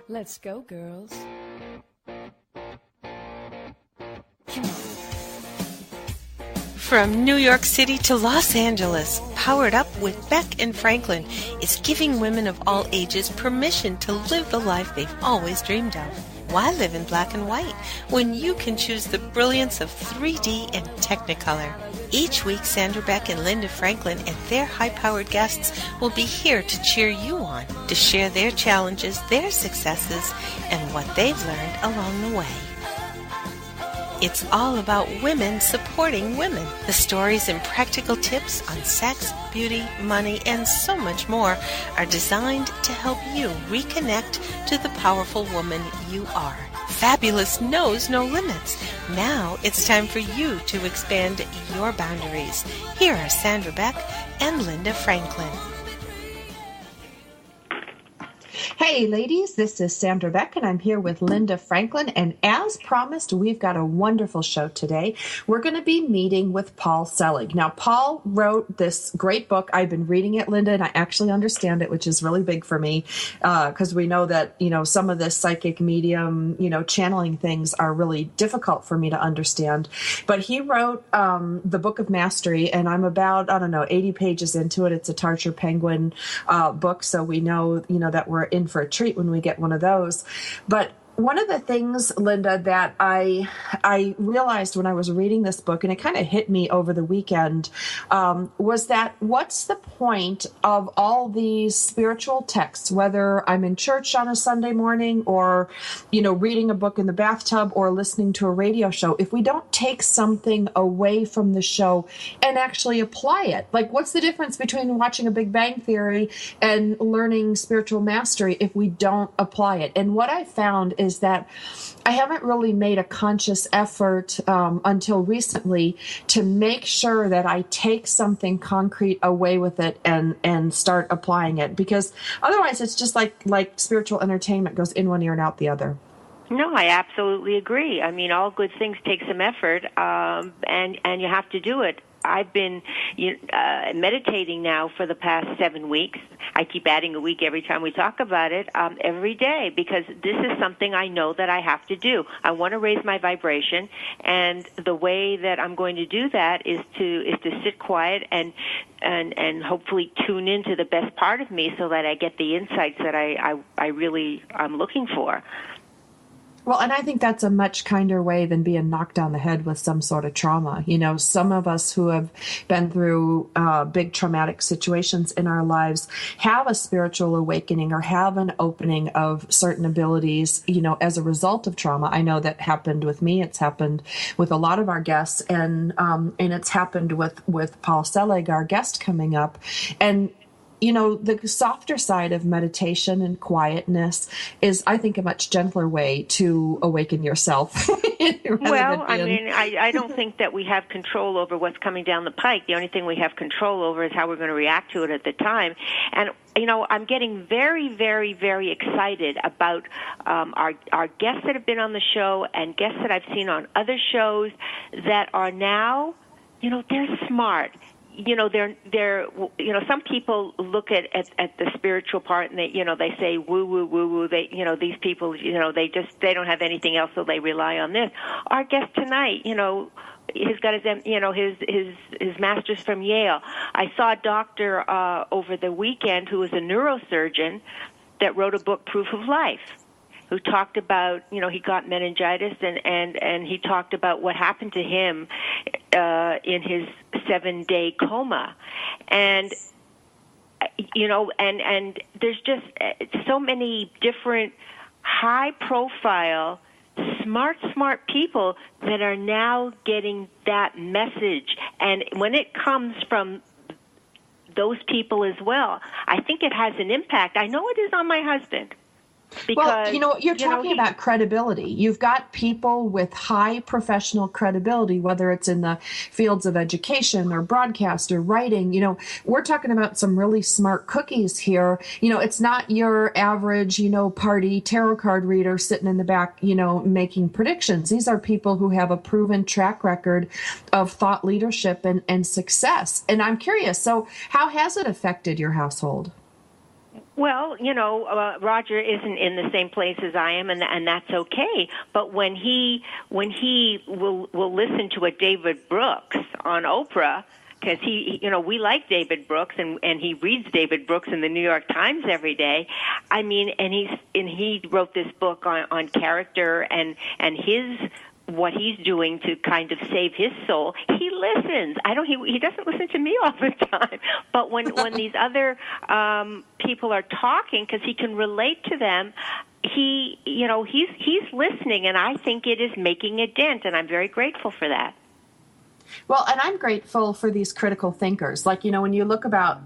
Let's go, girls. From New York City to Los Angeles, Powered Up with Beck and Franklin is giving women of all ages permission to live the life they've always dreamed of. Why live in black and white when you can choose the brilliance of 3D and Technicolor? Each week, Sandra, Beck, and Linda Franklin and their high-powered guests will be here to cheer you on, to share their challenges, their successes, and what they've learned along the way. It's all about women supporting women. The stories and practical tips on sex, beauty, money, and so much more are designed to help you reconnect to the powerful woman you are. Fabulous knows no limits. Now it's time for you to expand your boundaries. Here are Sandra Beck and Linda Franklin. Hey ladies, this is Sandra Beck and I'm here with Linda Franklin, and as promised, we've got a wonderful show today. We're going to be meeting with Paul Selig. Now, Paul wrote this great book. I've been reading it, Linda, and I actually understand it, which is really big for me because we know that, some of this psychic medium, channeling things are really difficult for me to understand. But he wrote the Book of Mastery, and I'm about, 80 pages into it. It's a Tarcher Penguin book, so we know, that we're in for a treat when we get one of those. But one of the things, Linda, that I realized when I was reading this book, and it kind of hit me over the weekend, was that what's the point of all these spiritual texts, whether I'm in church on a Sunday morning or, reading a book in the bathtub or listening to a radio show, if we don't take something away from the show and actually apply it? Like, what's the difference between watching a Big Bang Theory and learning spiritual mastery if we don't apply it? And what I found is that I haven't really made a conscious effort until recently to make sure that I take something concrete away with it and start applying it, because otherwise it's just like spiritual entertainment, goes in one ear and out the other. No, I absolutely agree. I mean, all good things take some effort, and you have to do it. I've been meditating now for the past 7 weeks. I keep adding a week every time we talk about it, every day, because this is something I know that I have to do. I want to raise my vibration, and the way that I'm going to do that is to sit quiet and hopefully tune into the best part of me so that I get the insights that I'm looking for. Well, and I think that's a much kinder way than being knocked on the head with some sort of trauma. Some of us who have been through big traumatic situations in our lives have a spiritual awakening or have an opening of certain abilities, as a result of trauma. I know that happened with me. It's happened with a lot of our guests, and it's happened with Paul Selig, our guest coming up. And the softer side of meditation and quietness is, I think, a much gentler way to awaken yourself. Well, I don't think that we have control over what's coming down the pike. The only thing we have control over is how we're going to react to it at the time. And, I'm getting very, very, very excited about our guests that have been on the show and guests that I've seen on other shows that are now, they're smart. They're some people look at the spiritual part and they say woo woo woo woo. These people, they don't have anything else, so they rely on this. Our guest tonight, he's got his master's from Yale. I saw a doctor over the weekend who was a neurosurgeon that wrote a book, Proof of Life, who talked about, he got meningitis and he talked about what happened to him in his 7-day coma. And, and there's just so many different high-profile, smart people that are now getting that message. And when it comes from those people as well, I think it has an impact. I know it is on my husband. Because, you're talking about credibility. You've got people with high professional credibility, whether it's in the fields of education or broadcast or writing. We're talking about some really smart cookies here. It's not your average, party tarot card reader sitting in the back, making predictions. These are people who have a proven track record of thought leadership and success. And I'm curious, so how has it affected your household? Well, Roger isn't in the same place as I am, and that's okay. But when he will listen to a David Brooks on Oprah, because we like David Brooks, and he reads David Brooks in the New York Times every day. I mean, and he wrote this book on character and his what he's doing to kind of save his soul. He listens. He doesn't listen to me all the time. But when these other people are talking, because he can relate to them, he's listening, and I think it is making a dent, and I'm very grateful for that. Well, and I'm grateful for these critical thinkers. Like, when you look about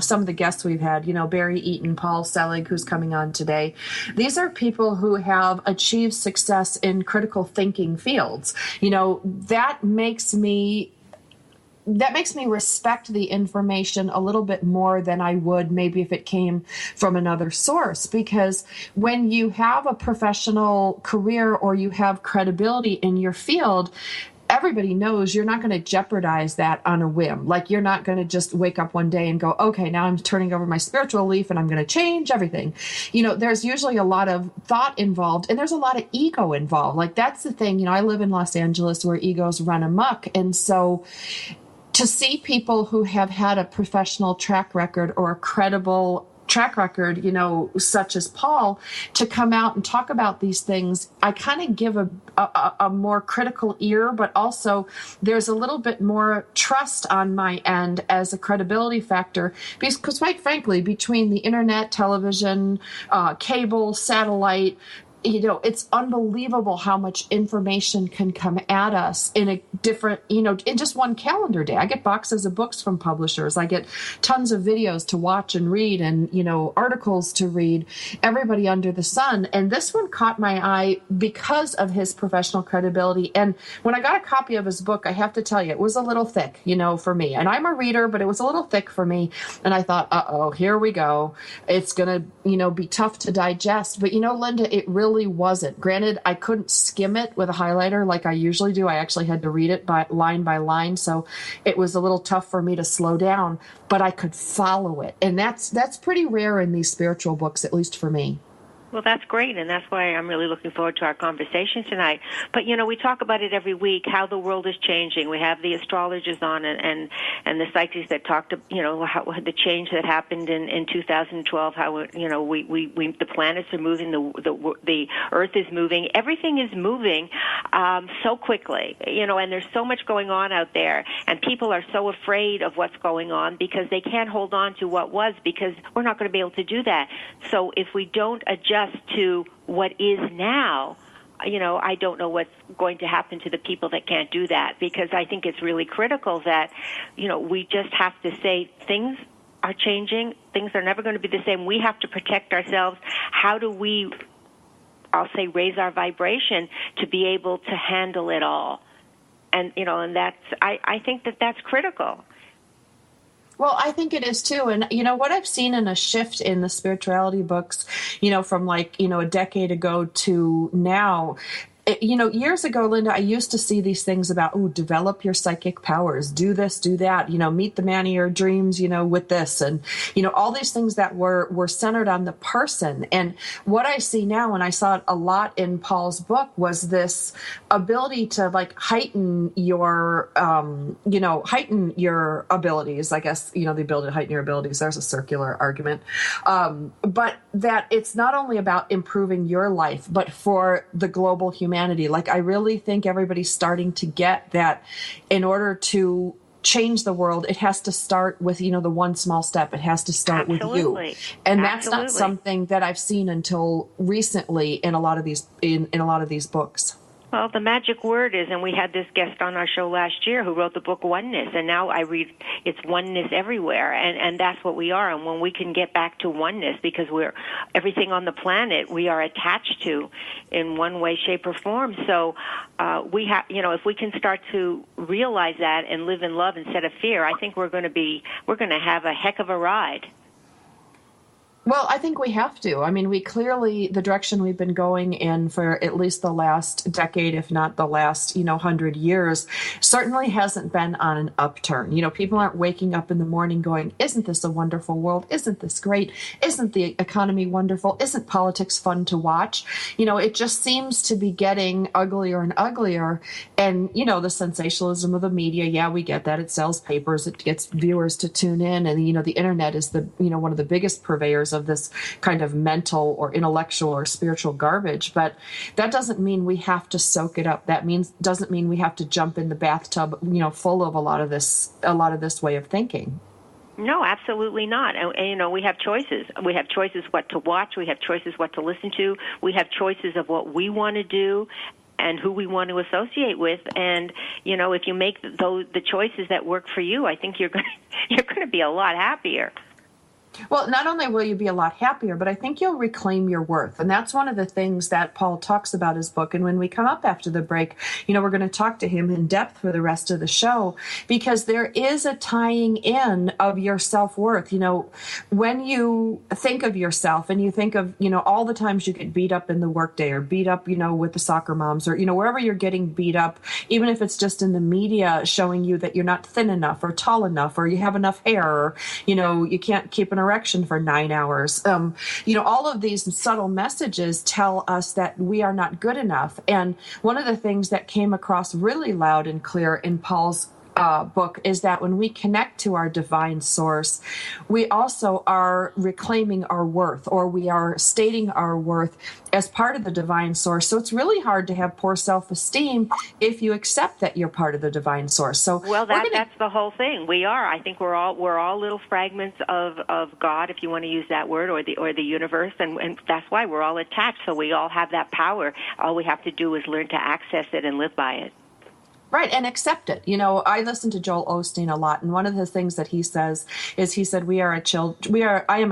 some of the guests we've had, Barry Eaton, Paul Selig, who's coming on today, these are people who have achieved success in critical thinking fields. That makes me respect the information a little bit more than I would maybe if it came from another source. Because when you have a professional career or you have credibility in your field, everybody knows you're not going to jeopardize that on a whim. Like, you're not going to just wake up one day and go, okay, now I'm turning over my spiritual leaf and I'm going to change everything. There's usually a lot of thought involved, and there's a lot of ego involved. Like, that's the thing. I live in Los Angeles where egos run amok. And so to see people who have had a professional track record or a credible track record, such as Paul, to come out and talk about these things, I kind of give a more critical ear, but also there's a little bit more trust on my end as a credibility factor, because quite frankly, between the internet, television, cable, satellite, it's unbelievable how much information can come at us in a different, in just one calendar day. I get boxes of books from publishers. I get tons of videos to watch and read and, articles to read, everybody under the sun. And this one caught my eye because of his professional credibility. And when I got a copy of his book, I have to tell you, it was a little thick, for me. And I'm a reader, but it was a little thick for me. And I thought, here we go. It's going to, be tough to digest. But, Linda, it really wasn't. Granted, I couldn't skim it with a highlighter like I usually do. I actually had to read it by line, so it was a little tough for me to slow down, but I could follow it. And that's pretty rare in these spiritual books, at least for me. Well, that's great, and that's why I'm really looking forward to our conversation tonight. But, we talk about it every week, how the world is changing. We have the astrologers on and the psychics that talked to, how the change that happened in 2012, how, the planets are moving, the Earth is moving. Everything is moving so quickly, and there's so much going on out there, and people are so afraid of what's going on because they can't hold on to what was, because we're not going to be able to do that. So if we don't adjust to what is now, I don't know what's going to happen to the people that can't do that, because I think it's really critical that, we just have to say things are changing. Things are never going to be the same. We have to protect ourselves. How do we, I'll say, raise our vibration to be able to handle it all? And, and that's, I think that's critical. Well, I think it is too. And, what I've seen in a shift in the spirituality books, from a decade ago to now, years ago, Linda, I used to see these things about, develop your psychic powers, do this, do that, meet the man of your dreams, with this, and, all these things that were centered on the person. And what I see now, and I saw it a lot in Paul's book, was this ability to heighten your abilities, I guess, the ability to heighten your abilities. There's a circular argument. But that it's not only about improving your life, but for the global humanity. Like, I really think everybody's starting to get that in order to change the world, it has to start with, the one small step. It has to start with you. And that's not something that I've seen until recently in a lot of these, in a lot of these books. Well, the magic word is, and we had this guest on our show last year who wrote the book Oneness, and now I read it's oneness everywhere, and that's what we are. And when we can get back to oneness, because we're everything on the planet we are attached to in one way, shape, or form. So we have, if we can start to realize that and live in love instead of fear, I think we're going to have a heck of a ride. Well, I think we have to. I mean, we clearly, the direction we've been going in for at least the last decade, if not the last, 100 years, certainly hasn't been on an upturn. People aren't waking up in the morning going, isn't this a wonderful world? Isn't this great? Isn't the economy wonderful? Isn't politics fun to watch? It just seems to be getting uglier and uglier. And, the sensationalism of the media, yeah, we get that. It sells papers. It gets viewers to tune in. And, the internet is one of the biggest purveyors of this kind of mental or intellectual or spiritual garbage, but that doesn't mean we have to soak it up. Doesn't mean we have to jump in the bathtub, full of a lot of this way of thinking. No, absolutely not. And, we have choices. We have choices what to watch. We have choices what to listen to. We have choices of what we want to do and who we want to associate with. And, if you make the choices that work for you, I think you're going to be a lot happier. Well, not only will you be a lot happier, but I think you'll reclaim your worth. And that's one of the things that Paul talks about in his book. And when we come up after the break, we're going to talk to him in depth for the rest of the show, because there is a tying in of your self-worth. When you think of yourself and you think of, all the times you get beat up in the workday or beat up, with the soccer moms or, wherever you're getting beat up, even if it's just in the media showing you that you're not thin enough or tall enough or you have enough hair or, you can't keep an erection for 9 hours. All of these subtle messages tell us that we are not good enough. And one of the things that came across really loud and clear in Paul's book is that when we connect to our divine source, we also are reclaiming our worth, or we are stating our worth as part of the divine source. So it's really hard to have poor self-esteem if you accept that you're part of the divine source. So that's the whole thing. We are. I think we're all little fragments of God, if you want to use that word, or the universe, and that's why we're all attached. So we all have that power. All we have to do is learn to access it and live by it. Right, and accept it. I listen to Joel Osteen a lot, and one of the things that he says is, he said, I am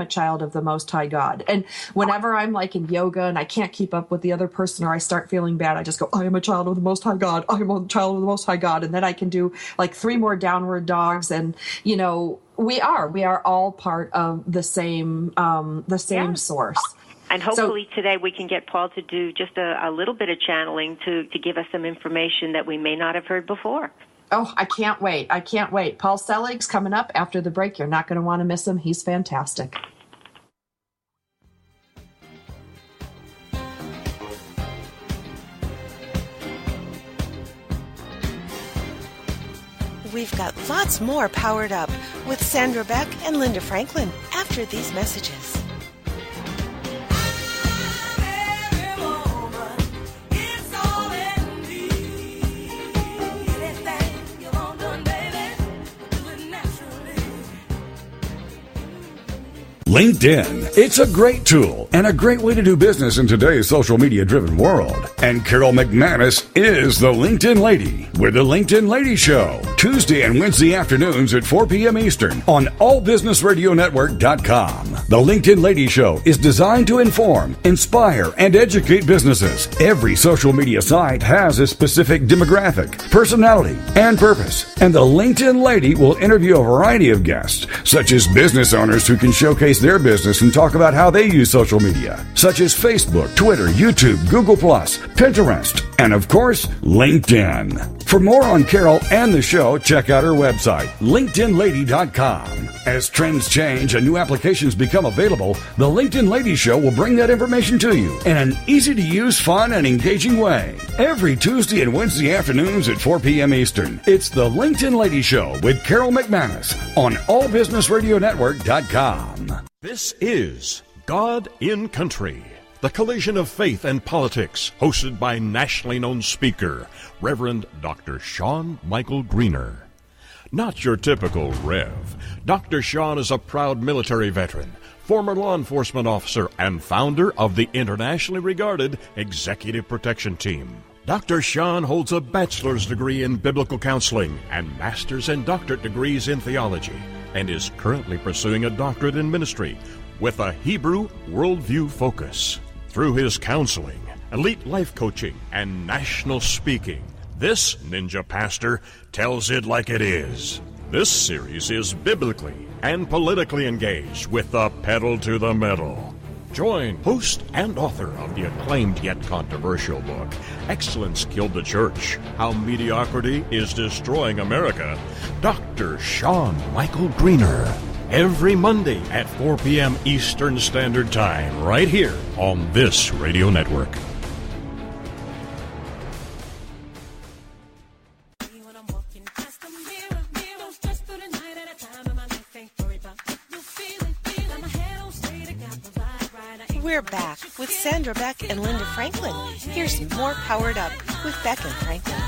a child of the Most High God. And whenever I'm like in yoga and I can't keep up with the other person, or I start feeling bad, I just go, I am a child of the Most High God. I am a child of the Most High God. And then I can do like 3 more downward dogs. And, we are all part of the same source. And hopefully today we can get Paul to do just a little bit of channeling to give us some information that we may not have heard before. Oh, I can't wait. Paul Selig's coming up after the break. You're not going to want to miss him. He's fantastic. We've got lots more Powered Up with Sandra Beck and Linda Franklin after these messages. LinkedIn. It's a great tool and a great way to do business in today's social media driven world. And Carol McManus is the LinkedIn Lady with the LinkedIn Lady Show, Tuesday and Wednesday afternoons at 4 p.m. Eastern on allbusinessradionetwork.com. The LinkedIn Lady Show is designed to inform, inspire, and educate businesses. Every social media site has a specific demographic, personality, and purpose. And the LinkedIn Lady will interview a variety of guests, such as business owners who can showcase their business and talk about how they use social media, such as Facebook, Twitter, YouTube, Google+, Pinterest, and of course, LinkedIn. For more on Carol and the show, check out her website, LinkedInLady.com. As trends change and new applications become available, the LinkedIn Lady Show will bring that information to you in an easy-to-use, fun, and engaging way. Every Tuesday and Wednesday afternoons at 4 p.m. Eastern, it's the LinkedIn Lady Show with Carol McManus on allbusinessradionetwork.com. This is God in Country, the collision of faith and politics, hosted by nationally known speaker, Reverend Dr. Sean Michael Greener. Not your typical Rev. Dr. Sean is a proud military veteran, former law enforcement officer, and founder of the internationally regarded Executive Protection Team. Dr. Sean holds a bachelor's degree in biblical counseling and master's and doctorate degrees in theology, and is currently pursuing a doctorate in ministry with a Hebrew worldview focus. Through his counseling, elite life coaching, and national speaking, this ninja pastor tells it like it is. This series is biblically and politically engaged with the pedal to the metal. Join host and author of the acclaimed yet controversial book, Excellence Killed the Church, How Mediocrity is Destroying America, Dr. Sean Michael Greener. Every Monday at 4 p.m. Eastern Standard Time, right here on this radio network. We're back with Sandra, Beck, and Linda Franklin. Here's more Powered Up with Beck and Franklin.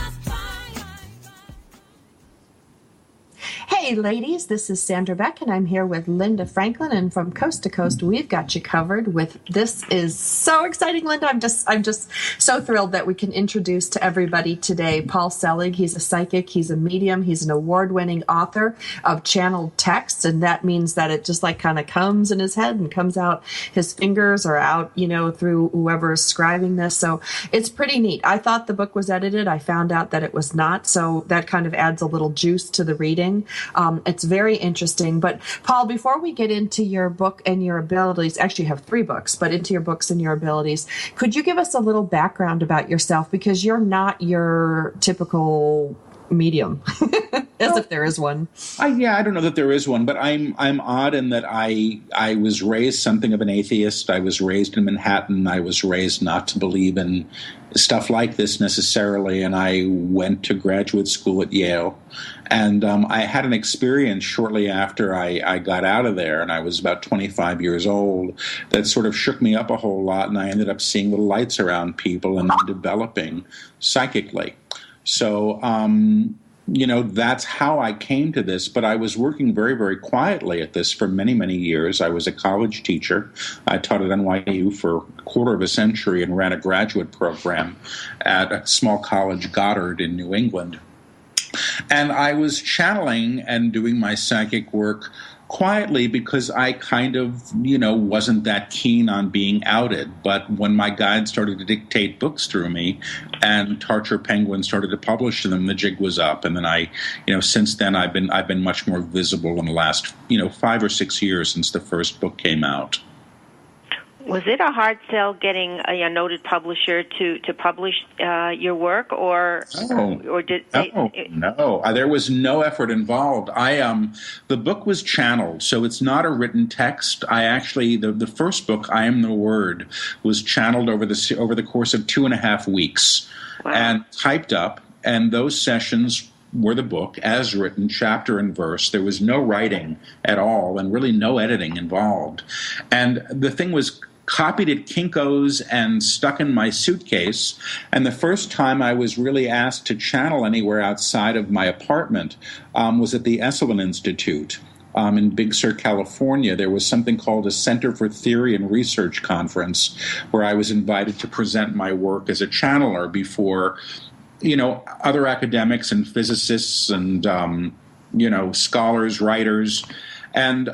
Hey ladies, this is Sandra Beck and I'm here with Linda Franklin, and from coast to coast we've got you covered with, this is so exciting, Linda. I'm just so thrilled that we can introduce to everybody today Paul Selig. He's a psychic, he's a medium, he's an award-winning author of channeled texts, and that means that it just like kind of comes in his head and comes out his fingers or out, through whoever is scribing this. So it's pretty neat. I thought the book was edited. I found out that it was not, so that kind of adds a little juice to the reading. It's very interesting. But Paul, before we get into your book and your abilities, actually you have 3 books, but into your books and your abilities, could you give us a little background about yourself? Because you're not your typical medium, if there is one. I don't know that there is one, but I'm odd in that I was raised something of an atheist. I was raised in Manhattan. I was raised not to believe in stuff like this necessarily, and I went to graduate school at Yale. And I had an experience shortly after I got out of there, and I was about 25 years old, that sort of shook me up a whole lot, and I ended up seeing little lights around people and developing psychically. So, that's how I came to this, but I was working very, very quietly at this for many, many years. I was a college teacher. I taught at NYU for a quarter of a century and ran a graduate program at a small college, Goddard, in New England. And I was channeling and doing my psychic work quietly because I kind of, wasn't that keen on being outed. But when my guide started to dictate books through me and Tarcher Penguin started to publish them, the jig was up. And then since then I've been much more visible in the last, 5 or 6 years since the first book came out. Was it a hard sell getting a noted publisher to publish your work, or did they? No. There was no effort involved. The book was channeled, so it's not a written text. I actually the first book, I Am the Word, was channeled over the course of 2.5 weeks, wow, and typed up, and those sessions were the book as written, chapter and verse. There was no writing at all, and really no editing involved. And the thing was copied at Kinko's and stuck in my suitcase. And the first time I was really asked to channel anywhere outside of my apartment was at the Esalen Institute in Big Sur, California. There was something called a Center for Theory and Research Conference, where I was invited to present my work as a channeler before, other academics and physicists and, scholars, writers. And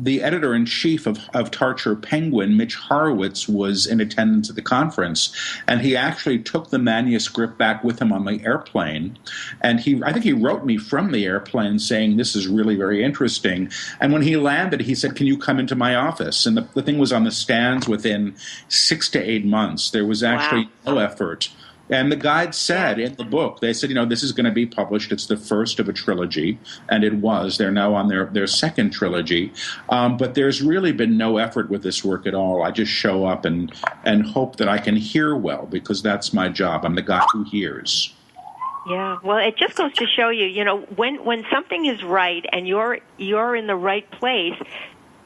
the editor-in-chief of Tarcher Penguin, Mitch Horowitz, was in attendance at the conference, and he actually took the manuscript back with him on the airplane. And I think he wrote me from the airplane saying, "This is really very interesting." And when he landed, he said, "Can you come into my office?" And the thing was on the stands within 6 to 8 months. There was actually no effort. And the guide said in the book, they said, this is going to be published. It's the first of a trilogy, and it was. They're now on their second trilogy. But there's really been no effort with this work at all. I just show up and hope that I can hear well, because that's my job. I'm the guy who hears. Yeah, well, it just goes to show you, when something is right and you're in the right place,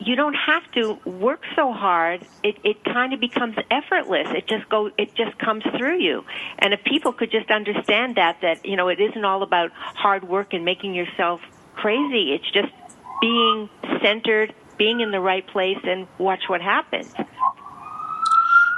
you don't have to work so hard. It kind of becomes effortless. It just comes through you. And if people could just understand that it isn't all about hard work and making yourself crazy. It's just being centered, being in the right place, and watch what happens.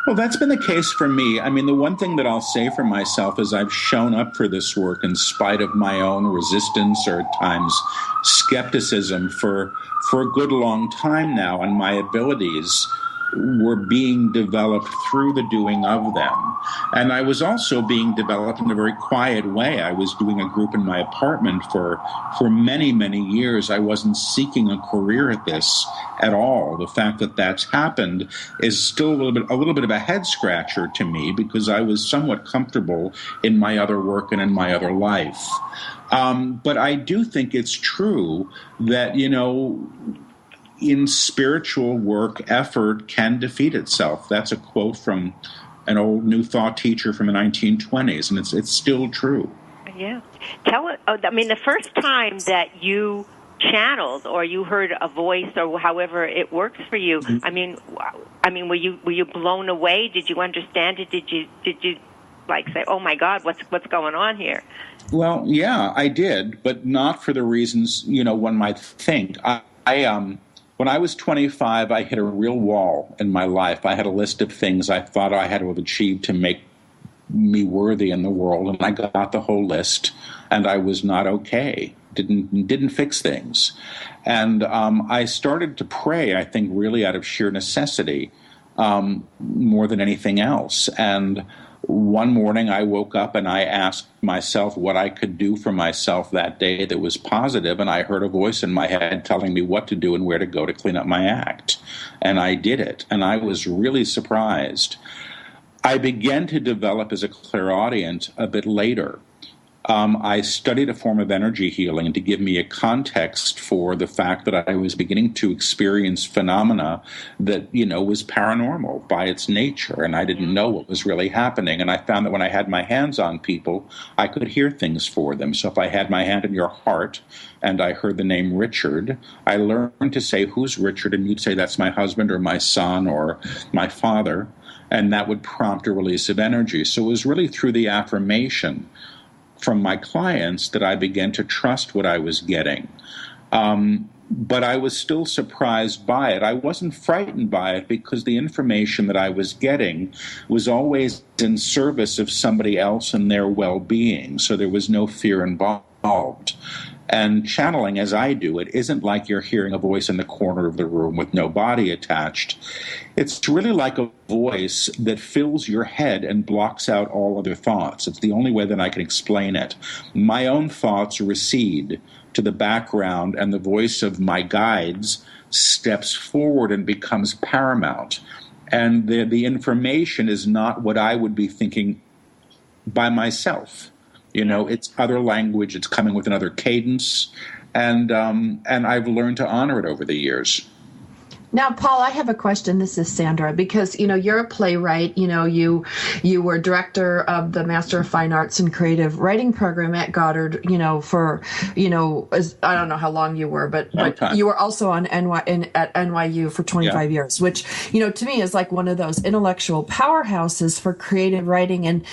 Well, that's been the case for me. I mean, the one thing that I'll say for myself is I've shown up for this work in spite of my own resistance or at times skepticism for a good long time now, and my abilities were being developed through the doing of them. And I was also being developed in a very quiet way. I was doing a group in my apartment for many, many years. I wasn't seeking a career at this at all. The fact that that's happened is still a little bit of a head scratcher to me, because I was somewhat comfortable in my other work and in my other life. But I do think it's true that, in spiritual work, effort can defeat itself. That's a quote from an old New Thought teacher from the 1920s, and it's still true. Yeah. The first time that you channeled or you heard a voice or however it works for you, mm-hmm. Were you blown away? Did you understand it? Did you say, "Oh my God, what's going on here"? Well, yeah, I did, but not for the reasons one might think. When I was 25, I hit a real wall in my life. I had a list of things I thought I had to have achieved to make me worthy in the world, and I got the whole list, and I was not okay. Didn't fix things. And I started to pray, I think, really out of sheer necessity, more than anything else. And one morning I woke up and I asked myself what I could do for myself that day that was positive, and I heard a voice in my head telling me what to do and where to go to clean up my act. And I did it, and I was really surprised. I began to develop as a clairaudient a bit later. I studied a form of energy healing to give me a context for the fact that I was beginning to experience phenomena that, was paranormal by its nature, and I didn't know what was really happening. And I found that when I had my hands on people, I could hear things for them. So if I had my hand in your heart and I heard the name Richard, I learned to say, "Who's Richard?" And you'd say, "That's my husband or my son or my father." And that would prompt a release of energy. So it was really through the affirmation from my clients that I began to trust what I was getting. But I was still surprised by it. I wasn't frightened by it because the information that I was getting was always in service of somebody else and their well-being. So there was no fear involved. And channeling, as I do it, isn't like you're hearing a voice in the corner of the room with no body attached. It's really like a voice that fills your head and blocks out all other thoughts. It's the only way that I can explain it. My own thoughts recede to the background, and the voice of my guides steps forward and becomes paramount. And the information is not what I would be thinking by myself. It's other language. It's coming with another cadence, and I've learned to honor it over the years. Now, Paul, I have a question. This is Sandra, because, you're a playwright. You were director of the Master of Fine Arts and Creative Writing program at Goddard, for, I don't know how long you were, but you were also on at NYU for 25 years, which, to me is like one of those intellectual powerhouses for creative writing. And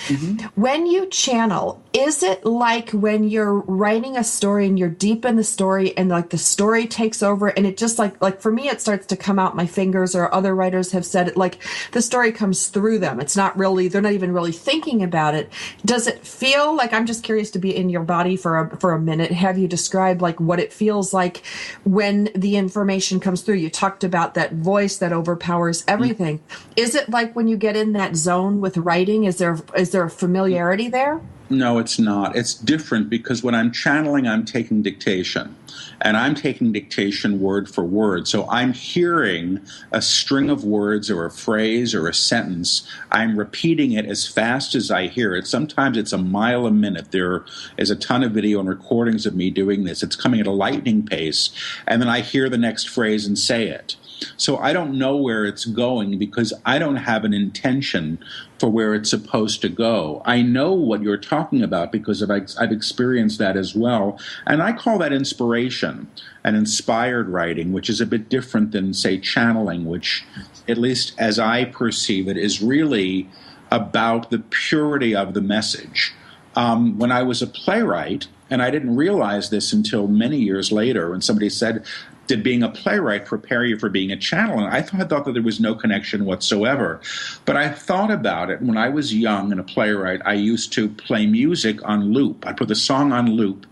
when you channel, is it like when you're writing a story and you're deep in the story and like the story takes over and it just like for me, it starts to come out my fingers, or other writers have said it, like the story comes through them. It's not really, they're not even really thinking about it. Does it feel like, I'm just curious to be in your body for a minute. Have you described like what it feels like when the information comes through? You talked about that voice that overpowers everything. Is it like when you get in that zone with writing? Is there a familiarity there? No, it's not. It's different because when I'm channeling, I'm taking dictation. And I'm taking dictation word for word. So I'm hearing a string of words or a phrase or a sentence. I'm repeating it as fast as I hear it. Sometimes it's a mile a minute. There is a ton of video and recordings of me doing this. It's coming at a lightning pace. And then I hear the next phrase and say it. So I don't know where it's going because I don't have an intention for where it's supposed to go. I know what you're talking about because I've experienced that as well. And I call that inspiration and inspired writing, which is a bit different than, say, channeling, which, at least as I perceive it, is really about the purity of the message. When I was a playwright, and I didn't realize this until many years later when somebody said, "Did being a playwright prepare you for being a channeler?" And I thought that there was no connection whatsoever. But I thought about it. When I was young and a playwright, I used to play music on loop. I'd put the song on loop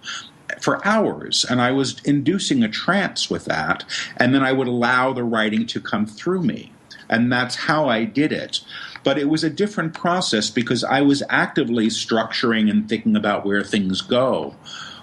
for hours, and I was inducing a trance with that, and then I would allow the writing to come through me. And that's how I did it. But it was a different process because I was actively structuring and thinking about where things go.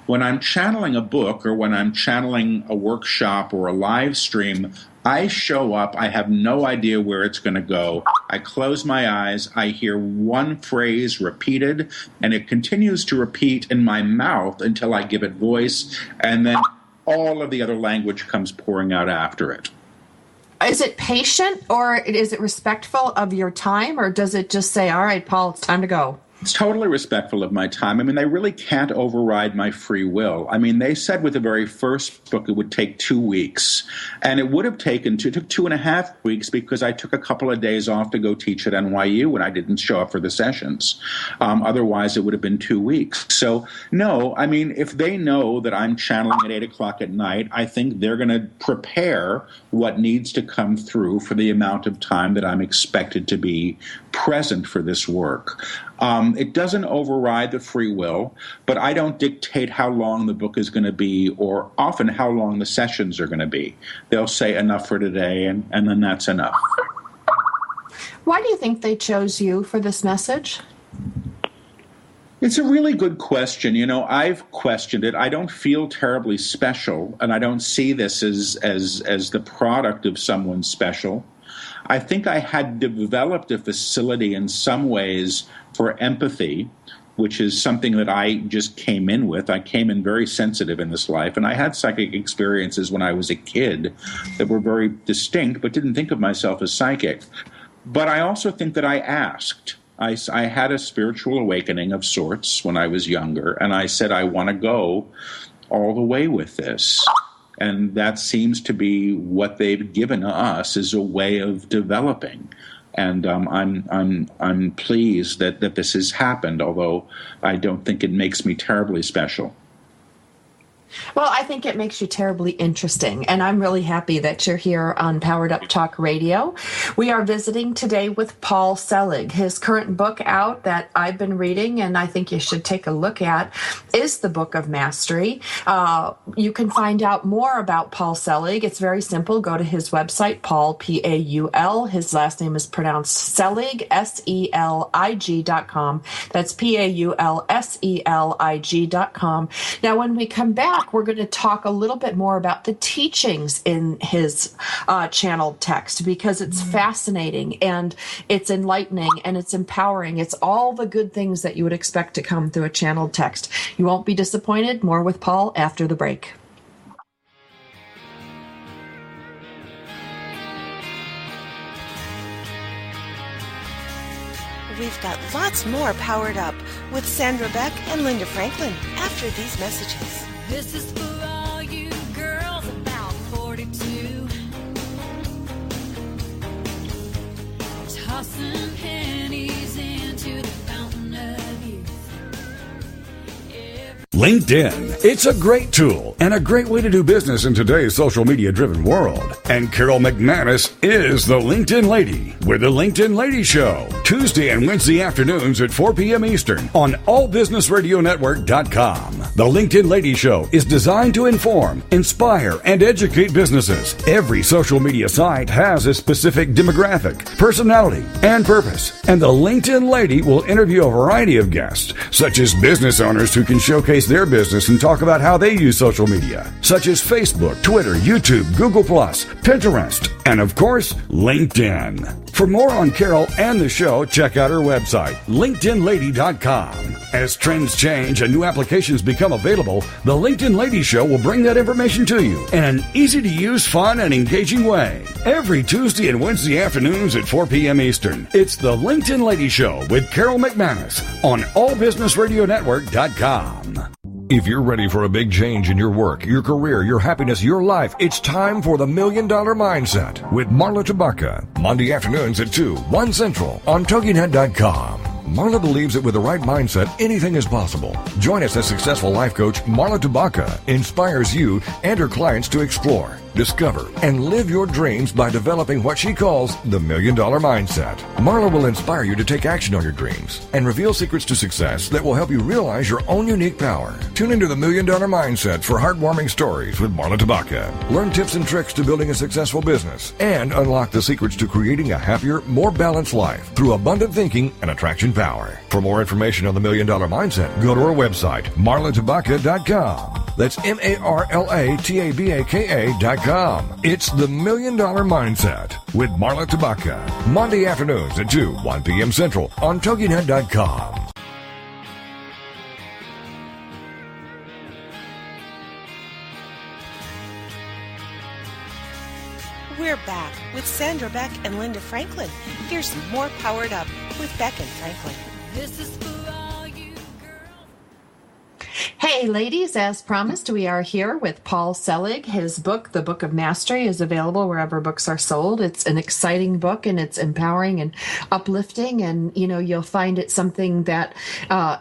When I'm channeling a book or when I'm channeling a workshop or a live stream, I show up, I have no idea where it's going to go. I close my eyes, I hear one phrase repeated, and it continues to repeat in my mouth until I give it voice, and then all of the other language comes pouring out after it. Is it patient, or is it respectful of your time, or does it just say, all right, Paul, it's time to go? It's totally respectful of my time. I mean, they really can't override my free will. I mean, they said with the very first book it would take 2 weeks. And it would have taken, it took 2.5 weeks because I took a couple of days off to go teach at NYU when I didn't show up for the sessions. Otherwise, it would have been 2 weeks. So, no, I mean, if they know that I'm channeling at 8 o'clock at night, I think they're going to prepare what needs to come through for the amount of time that I'm expected to be present for this work. It doesn't override the free will, but I don't dictate how long the book is going to be or often how long the sessions are going to be. They'll say enough for today, and then that's enough. Why do you think they chose you for this message? It's a really good question. You know, I've questioned it. I don't feel terribly special, and I don't see this as the product of someone special. I think I had developed a facility in some ways for empathy, which is something that I just came in with. I came in very sensitive in this life, and I had psychic experiences when I was a kid that were very distinct, but didn't think of myself as psychic. But I also think that I asked. I had a spiritual awakening of sorts when I was younger, and I said, I want to go all the way with this. And that seems to be what they've given us as a way of developing. And I'm pleased that this has happened, although I don't think it makes me terribly special. Well, I think it makes you terribly interesting, and I'm really happy that you're here on Powered Up Talk Radio. We are visiting today with Paul Selig. His current book out that I've been reading, and I think you should take a look at, is the Book of Mastery. You can find out more about Paul Selig. It's very simple. Go to his website, Paul, P-A-U-L. His last name is pronounced Selig, S-E-L-I-G.com. That's P-A-U-L-S-E-L-I-G.com. Now, when we come back, we're going to talk a little bit more about the teachings in his channeled text, because it's fascinating and it's enlightening and it's empowering. It's all the good things that you would expect to come through a channeled text. You won't be disappointed. More with Paul after the break. We've got lots more Powered Up with Sandra Beck and Linda Franklin after these messages. This is for all you girls about 42. Tossing pennies into the fountain of youth. LinkedIn. It's a great tool and a great way to do business in today's social media driven world. And Carol McManus is the LinkedIn Lady with the LinkedIn Lady Show, Tuesday and Wednesday afternoons at 4 p.m. Eastern on allbusinessradionetwork.com. The LinkedIn Lady Show is designed to inform, inspire, and educate businesses. Every social media site has a specific demographic, personality, and purpose. And the LinkedIn Lady will interview a variety of guests, such as business owners who can showcase their business and talk about how they use social media, such as Facebook, Twitter, YouTube, Google+, Pinterest, and of course, LinkedIn. For more on Carol and the show, check out her website, LinkedInLady.com. As trends change and new applications become available, the LinkedIn Lady Show will bring that information to you in an easy-to-use, fun, and engaging way. Every Tuesday and Wednesday afternoons at 4 p.m. Eastern, it's the LinkedIn Lady Show with Carol McManus on allbusinessradionetwork.com. If you're ready for a big change in your work, your career, your happiness, your life, it's time for the $1 Million Mindset with Marla Tabaka. Monday afternoons at 2, 1 Central on TogiNet.com. Marla believes that with the right mindset, anything is possible. Join us as successful life coach Marla Tabaka inspires you and her clients to explore, discover, and live your dreams by developing what she calls the $1 Million Mindset. Marla will inspire you to take action on your dreams and reveal secrets to success that will help you realize your own unique power. Tune into the $1 Million Mindset for heartwarming stories with Marla Tabaka. Learn tips and tricks to building a successful business and unlock the secrets to creating a happier, more balanced life through abundant thinking and attraction power. For more information on the $1 Million Mindset, go to our website, marlatabaka.com. That's MarlaTabaka.com. It's the $1 Million Mindset with Marla Tabaka. Monday afternoons at 1 p.m. Central on TogiNet.com. We're back with Sandra Beck and Linda Franklin. Here's some more Powered Up with Beck and Franklin. This is for all you girls. Hey, ladies, as promised, we are here with Paul Selig. His book, The Book of Mastery, is available wherever books are sold. It's an exciting book, and it's empowering and uplifting, and, you'll find it something that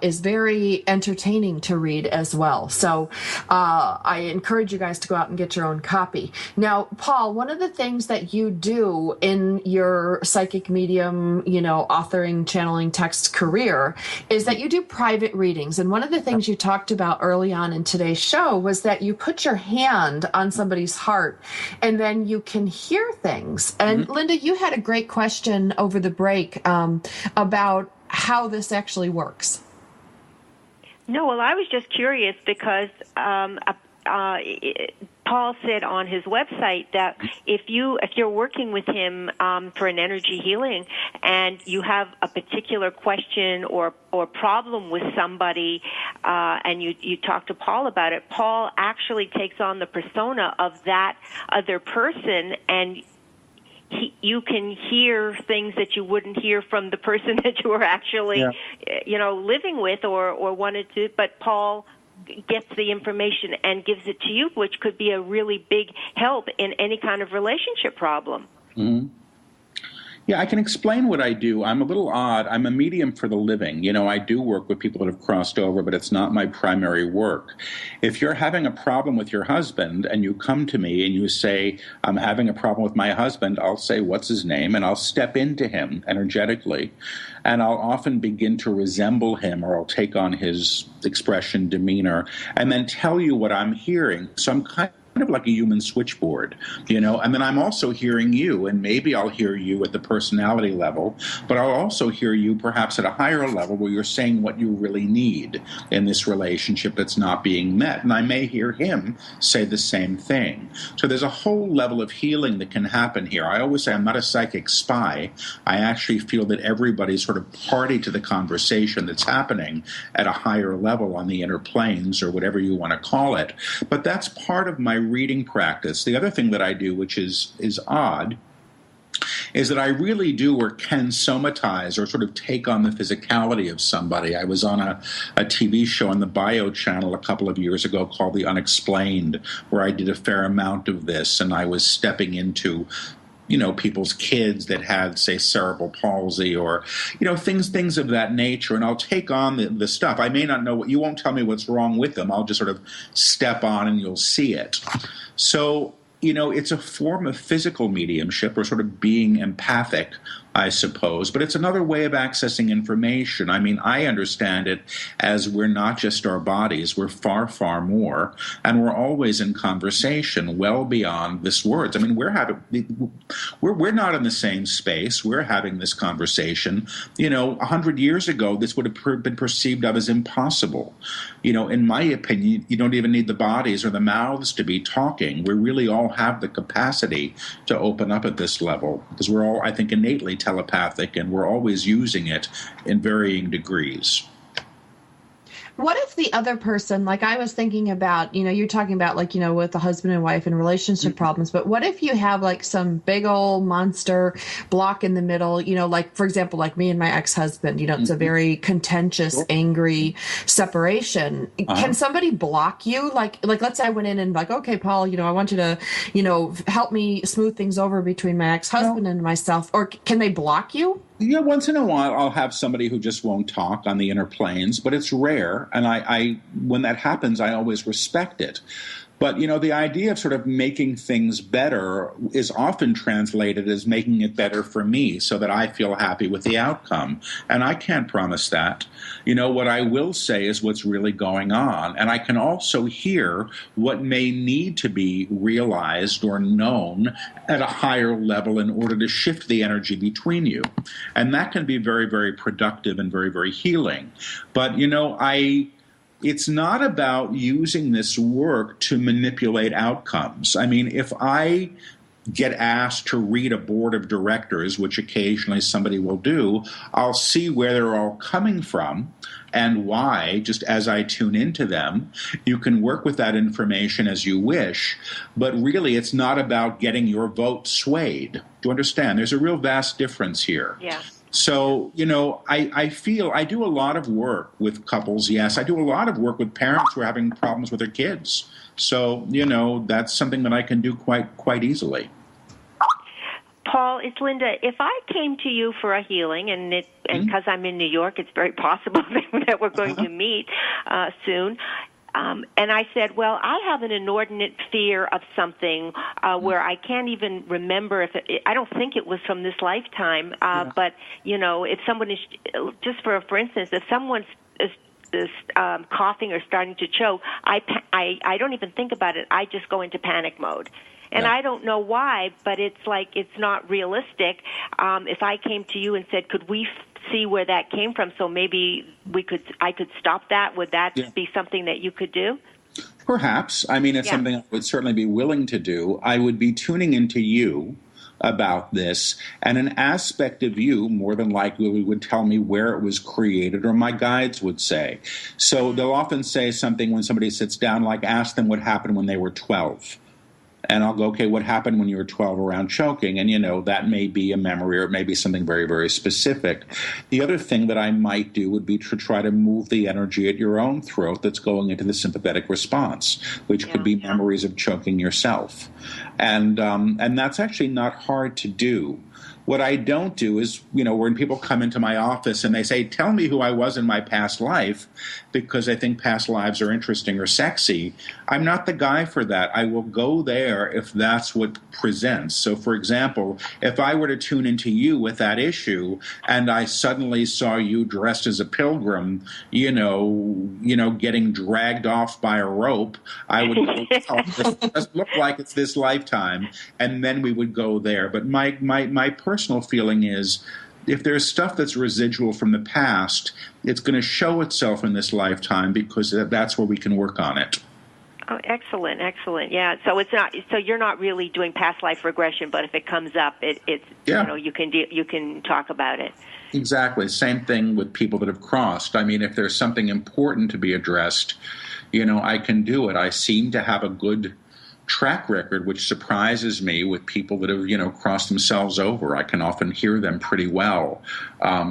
is very entertaining to read as well. So I encourage you guys to go out and get your own copy. Now, Paul, one of the things that you do in your psychic medium, authoring, channeling, text career is that you do private readings. And one of the things you talked about early on in today's show was that you put your hand on somebody's heart and then you can hear things. And Linda, you had a great question over the break about how this actually works. No, well, I was just curious because Paul said on his website that if you're working with him for an energy healing and you have a particular question or problem with somebody and you talk to Paul about it, Paul actually takes on the persona of that other person, and you can hear things that you wouldn't hear from the person that you were actually living with or wanted to, but Paul gets the information and gives it to you, which could be a really big help in any kind of relationship problem. Mm-hmm. Yeah, I can explain what I do. I'm a little odd. I'm a medium for the living. I do work with people that have crossed over, but it's not my primary work. If you're having a problem with your husband and you come to me and you say, I'm having a problem with my husband, I'll say, what's his name? And I'll step into him energetically. And I'll often begin to resemble him, or I'll take on his expression, demeanor, and then tell you what I'm hearing. So I'm kind of like a human switchboard, and then I'm also hearing you, and maybe I'll hear you at the personality level, but I'll also hear you perhaps at a higher level where you're saying what you really need in this relationship that's not being met, and I may hear him say the same thing. So there's a whole level of healing that can happen here. I always say I'm not a psychic spy. I actually feel that everybody's sort of party to the conversation that's happening at a higher level on the inner planes, or whatever you want to call it. But that's part of my reading practice. The other thing that I do, which is odd, is that I really do or can somatize or sort of take on the physicality of somebody. I was on a TV show on the Bio channel a couple of years ago called The Unexplained, where I did a fair amount of this, and I was stepping into people's kids that had, say, cerebral palsy or, things of that nature. And I'll take on the stuff. I may not know you won't tell me what's wrong with them. I'll just sort of step on and you'll see it. So, it's a form of physical mediumship, or sort of being empathic, I suppose, but it's another way of accessing information. I mean, I understand it as we're not just our bodies, we're far, far more, and we're always in conversation well beyond this words. I mean, we're not in the same space. We're having this conversation. 100 years ago, this would have been perceived of as impossible. In my opinion, you don't even need the bodies or the mouths to be talking. We really all have the capacity to open up at this level, because we're all, I think, innately telepathic, and we're always using it in varying degrees. What if the other person, like I was thinking about, you're talking about with the husband and wife and relationship problems, but what if you have some big old monster block in the middle, for example, like me and my ex-husband, it's a very contentious, angry separation. Can somebody block you? Like let's say I went in and okay, Paul, I want you to, help me smooth things over between my ex-husband and myself, or can they block you? Yeah, once in a while I'll have somebody who just won't talk on the inner planes, but it's rare. And I when that happens, I always respect it. But, the idea of sort of making things better is often translated as making it better for me so that I feel happy with the outcome. And I can't promise that. What I will say is what's really going on. And I can also hear what may need to be realized or known at a higher level in order to shift the energy between you. And that can be very, very productive and very, very healing. But, it's not about using this work to manipulate outcomes. I mean, if I get asked to read a board of directors, which occasionally somebody will do, I'll see where they're all coming from and why, just as I tune into them. You can work with that information as you wish, but really it's not about getting your vote swayed. Do you understand? There's a real vast difference here. Yeah. So, I feel I do a lot of work with couples, yes. I do a lot of work with parents who are having problems with their kids. So, that's something that I can do quite easily. Paul, it's Linda. If I came to you for a healing, and because I'm in New York, it's very possible that we're going to meet soon. And I said, well, I have an inordinate fear of something where I can't even remember I don't think it was from this lifetime. But, if someone is, just for instance, if someone's is coughing or starting to choke, I don't even think about it. I just go into panic mode. And I don't know why, but it's like it's not realistic. If I came to you and said, could we see where that came from so maybe I could stop that, would that be something that you could do? Perhaps. I mean, it's something I would certainly be willing to do. I would be tuning into you about this, and an aspect of you more than likely would tell me where it was created, or my guides would say. So they'll often say something when somebody sits down, like ask them what happened when they were 12. And I'll go, okay, what happened when you were 12 around choking? And, that may be a memory, or it may be something very, very specific. The other thing that I might do would be to try to move the energy at your own throat that's going into the sympathetic response, which could be memories of choking yourself. And that's actually not hard to do. What I don't do is, when people come into my office and they say, tell me who I was in my past life, because I think past lives are interesting or sexy, I'm not the guy for that. I will go there if that's what presents. So, for example, if I were to tune into you with that issue and I suddenly saw you dressed as a pilgrim, getting dragged off by a rope, I would go, this doesn't look like it's this lifetime, and then we would go there. But my personal feeling is, if there's stuff that's residual from the past, it's going to show itself in this lifetime, because that's where we can work on it. Oh, excellent. Yeah. So it's not. So you're not really doing past life regression, but if it comes up, it's you can talk about it. Exactly. Same thing with people that have crossed. I mean, if there's something important to be addressed, I can do it. I seem to have a good track record, which surprises me, with people that have, crossed themselves over. I can often hear them pretty well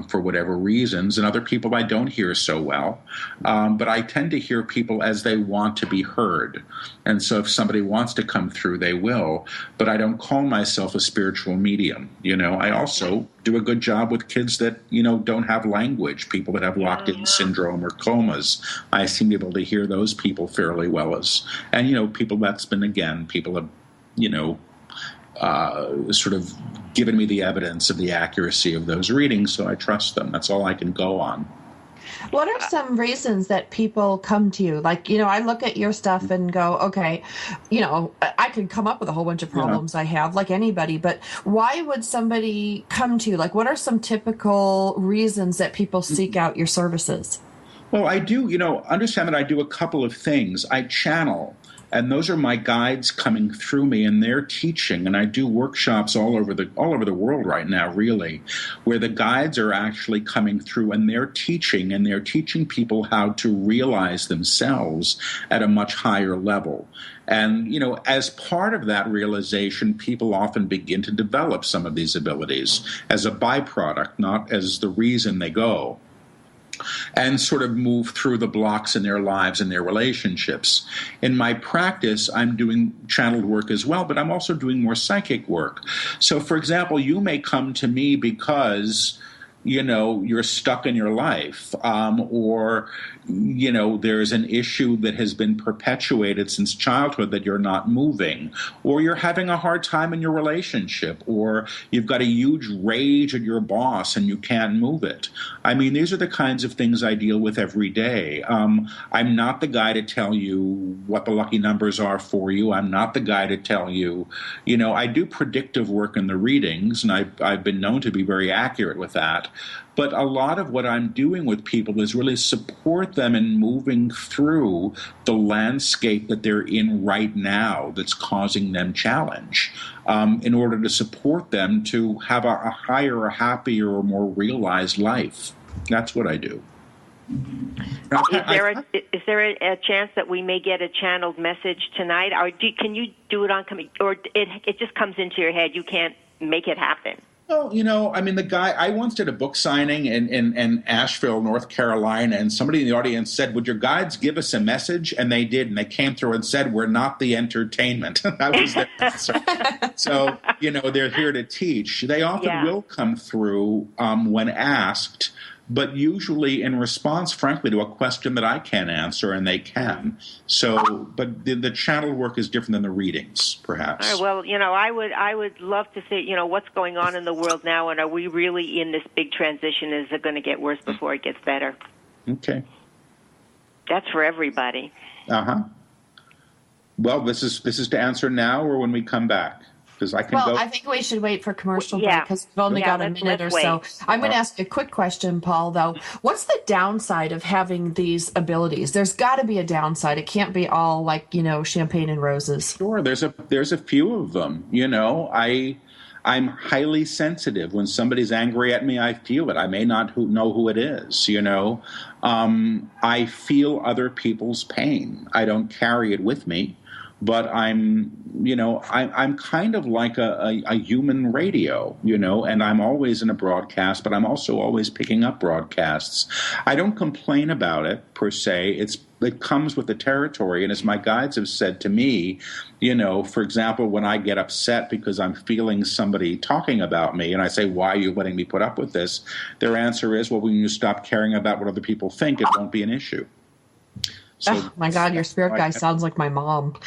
for whatever reasons, and other people I don't hear so well. But I tend to hear people as they want to be heard. And so if somebody wants to come through, they will. But I don't call myself a spiritual medium. I also do a good job with kids that, don't have language, people that have locked-in syndrome or comas. I seem to be able to hear those people fairly well and people that's been, again, people have, sort of given me the evidence of the accuracy of those readings, so I trust them. That's all I can go on. What are some reasons that people come to you? Like, I look at your stuff and go, okay, I can come up with a whole bunch of problems I have, like anybody, but why would somebody come to you? Like, what are some typical reasons that people seek out your services? Well, I do, understand that I do a couple of things. I channel. And those are my guides coming through me, and they're teaching. And I do workshops all over the world right now, really, where the guides are actually coming through, and they're teaching people how to realize themselves at a much higher level. And, as part of that realization, people often begin to develop some of these abilities as a byproduct, not as the reason they go, and sort of move through the blocks in their lives and their relationships. In my practice, I'm doing channeled work as well, but I'm also doing more psychic work. So, for example, you may come to me because you're stuck in your life, or there's an issue that has been perpetuated since childhood that you're not moving, or you're having a hard time in your relationship, or you've got a huge rage at your boss and you can't move it. I mean, these are the kinds of things I deal with every day. I'm not the guy to tell you what the lucky numbers are for you. I'm not the guy to tell you, I do predictive work in the readings, and I've been known to be very accurate with that. But a lot of what I'm doing with people is really support them in moving through the landscape that they're in right now that's causing them challenge, in order to support them to have a higher, a happier, or more realized life. That's what I do. Now, is there a chance that we may get a channeled message tonight? Or can you do it on, or it just comes into your head, you can't make it happen? Well, the guy, I once did a book signing in Asheville, North Carolina, and somebody in the audience said, would your guides give us a message? And they did, and they came through and said, we're not the entertainment. That was their answer. So, they're here to teach. They often will come through when asked, but usually in response, frankly, to a question that I can't answer, and they can. So, but the channel work is different than the readings, perhaps. All right, well, I would love to see, what's going on in the world now, and are we really in this big transition? Is it going to get worse before it gets better? Okay. That's for everybody. Uh-huh. Well, this is to answer now or when we come back? I think we should wait for commercial break because we've only got a minute or so. I'm going to ask a quick question, Paul, though. What's the downside of having these abilities? There's got to be a downside. It can't be all champagne and roses. Sure. There's a few of them. I'm highly sensitive. When somebody's angry at me, I feel it. I may not know who it is, I feel other people's pain. I don't carry it with me. But I'm kind of like a human radio, and I'm always in a broadcast, but I'm also always picking up broadcasts. I don't complain about it, per se. It comes with the territory, and as my guides have said to me, for example, when I get upset because I'm feeling somebody talking about me, and I say, why are you letting me put up with this? Their answer is, well, when you stop caring about what other people think, it won't be an issue. So, my God, your spirit guy sounds like my mom.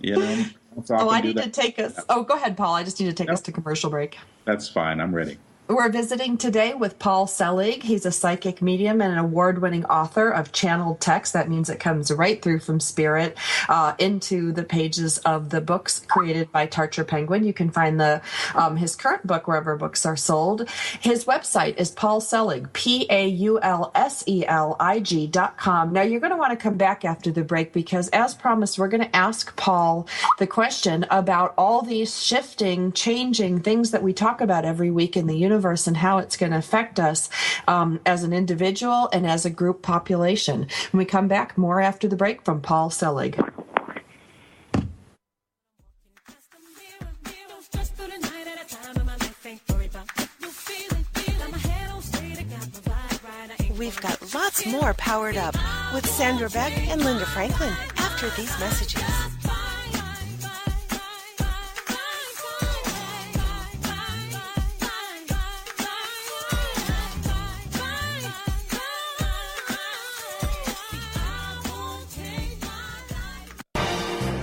I need to take us. Oh, go ahead, Paul. I just need to take us to commercial break. That's fine. I'm ready. We're visiting today with Paul Selig. He's a psychic medium and an award-winning author of channeled text. That means it comes right through from spirit into the pages of the books created by Tarcher Penguin. You can find his current book wherever books are sold. His website is Paul Selig, PaulSelig.com. Now, you're going to want to come back after the break because, as promised, we're going to ask Paul the question about all these shifting, changing things that we talk about every week in the universe and how it's going to affect us as an individual and as a group population. When we come back, more after the break from Paul Selig. We've got lots more Powered Up with Sandra Beck and Linda Franklin after these messages.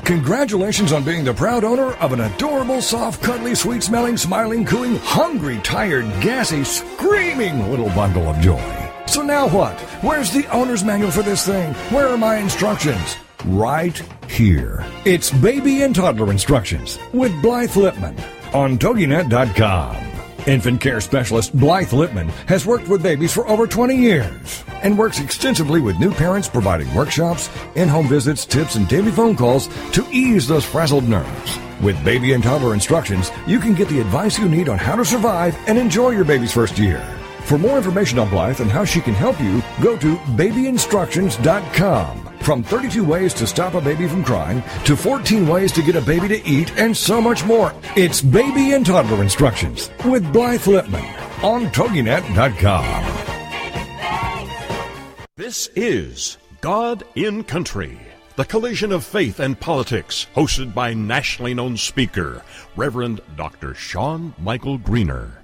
Congratulations on being the proud owner of an adorable, soft, cuddly, sweet-smelling, smiling, cooing, hungry, tired, gassy, screaming little bundle of joy. So now what? Where's the owner's manual for this thing? Where are my instructions? Right here. It's Baby and Toddler Instructions with Blythe Lipman on TogiNet.com. Infant care specialist Blythe Lipman has worked with babies for over 20 years and works extensively with new parents, providing workshops, in-home visits, tips, and daily phone calls to ease those frazzled nerves. With Baby and Toddler Instructions, you can get the advice you need on how to survive and enjoy your baby's first year. For more information on Blythe and how she can help you, go to babyinstructions.com. From 32 ways to stop a baby from crying to 14 ways to get a baby to eat and so much more. It's Baby and Toddler Instructions with Blythe Lipman on TogiNet.com. This is God in Country, the collision of faith and politics, hosted by nationally known speaker, Reverend Dr. Sean Michael Greener.